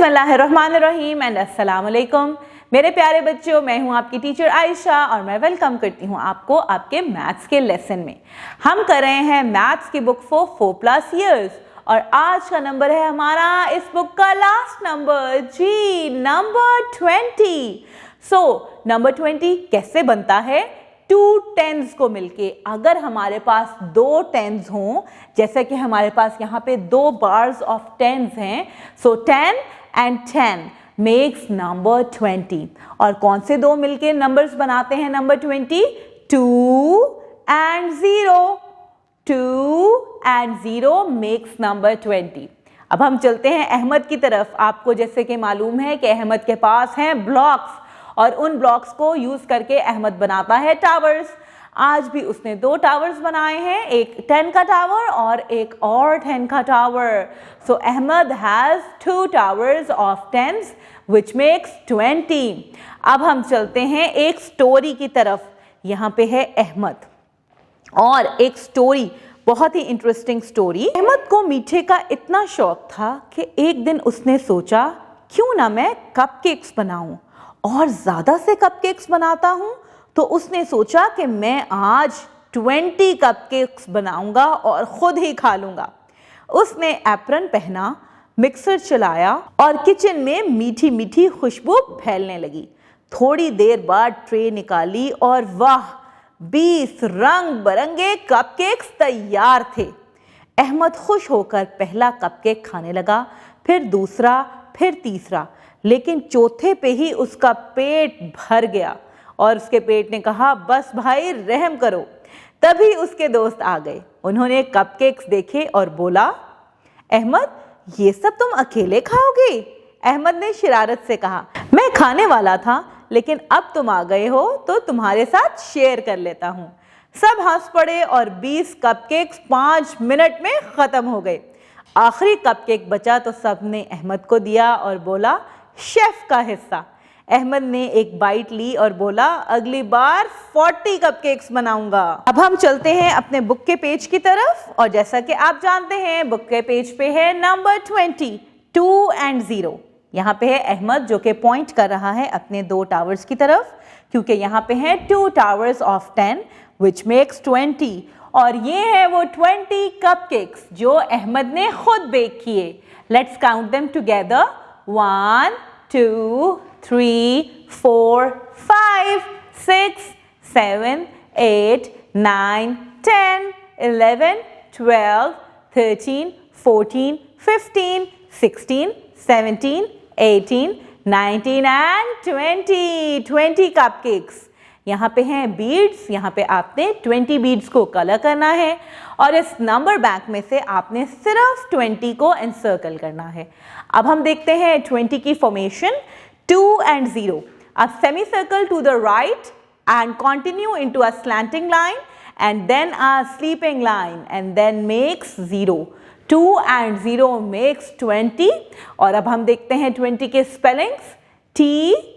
बिस्मिल्लाहिर्रहमानिर्रहीम एंड अस्सलाम वालेकुम। मेरे प्यारे बच्चों, मैं हूं आपकी टीचर आयशा और मैं वेलकम करती हूं आपको आपके मैथ्स के लेसन में। हम कर रहे हैं मैथ्स की बुक फॉर 4+ ईयर्स और आज का नंबर है हमारा इस बुक का लास्ट नंबर, जी नंबर 20। नंबर 20 कैसे बनता है? 2 10s को मिलके। अगर हमारे पास 2 10s हों, जैसे कि हमारे पास यहाँ पे 2 बार्स ऑफ 10s हैं, 10 and 10 makes number 20। और कौन से 2 मिलके नंबर्स बनाते हैं number 20? 2 and 0। 2 and 0 makes number 20। अब हम चलते हैं अहमद की तरफ। आपको जैसे कि मालूम है कि अहमद के पास हैं ब्लॉक्स और उन ब्लॉक्स को यूज करके अहमद बनाता है टावर्स। आज भी उसने 2 टावर्स बनाए हैं, एक 10 का टावर और एक और 10 का tower. So Ahmed has 2 towers of 10s which makes 20। अब हम चलते हैं एक स्टोरी की तरफ। यहाँ पे है अहमद और एक स्टोरी, बहुत ही इंटरेस्टिंग स्टोरी। अहमद को मीठे का इतना शौक था कि एक दिन उसने सोचा क्यों ना मैं कपकेक्स बनाऊं, और ज़्यादा से कपकेक्स बनाता हूँ। तो उसने सोचा कि मैं आज 20 कपकेक्स बनाऊंगा और ख़ुद ही खा लूँगा। उसने एप्रन पहना, मिक्सर चलाया और किचन में मीठी मीठी खुशबू फैलने लगी। थोड़ी देर बाद ट्रे निकाली और वाह, 20 रंग बरंगे कपकेक्स तैयार थे। अहमद खुश होकर पहला कपकेक खाने लगा, फिर दूसरा, फिर तीसरा, लेकिन चौथे पे ही उसका पेट भर गया और उसके पेट ने कहा बस भाई रहम करो। तभी उसके दोस्त आ गए। उन्होंने कपकेक्स देखे और बोला, अहमद ये सब तुम अकेले खाओगे? अहमद ने शरारत से कहा, मैं खाने वाला था लेकिन अब तुम आ गए हो तो तुम्हारे साथ शेयर कर लेता हूँ। सब हंस पड़े और 20 कपकेक्स 5 मिनट में ख़त्म हो गए। आखिरी कपकेक बचा तो सब ने अहमद को दिया और बोला शेफ का हिस्सा। अहमद ने एक बाइट ली और बोला अगली बार 40 कपकेक्स बनाऊंगा। अब हम चलते हैं अपने बुक के पेज की तरफ और जैसा कि आप जानते हैं बुक के पेज पे है नंबर 20, 2 and 0। यहाँ पे है अहमद जो कि पॉइंट कर रहा है अपने 2 टावर्स की तरफ, क्योंकि यहाँ पे है 2 टावर्स ऑफ 10 which makes 20। और ये है वो 20 कपकेक्स जो अहमद ने खुद बेक किए। Let's count them together. 1 2 3 4 5 6 7 8 9 10 11 12 13 14 15 16 17 18 19 and 20 cupcakes. यहाँ पे हैं बीड्स। यहाँ पे आपने 20 बीड्स को कलर करना है और इस नंबर बैंक में से आपने सिर्फ 20 को एनसर्कल करना है। अब हम देखते हैं 20 की formation. 2 and 0, a semicircle to the right and continue into a slanting line and then a sleeping line and then makes 0। 2 and 0 makes 20। और अब हम देखते हैं 20 के स्पेलिंग्स। TWENTY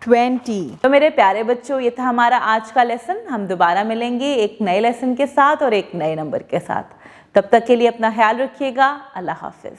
20। तो मेरे प्यारे बच्चों, ये था हमारा आज का लेसन। हम दोबारा मिलेंगे एक नए लेसन के साथ और एक नए नंबर के साथ। तब तक के लिए अपना ख्याल रखिएगा। अल्लाह हाफिज।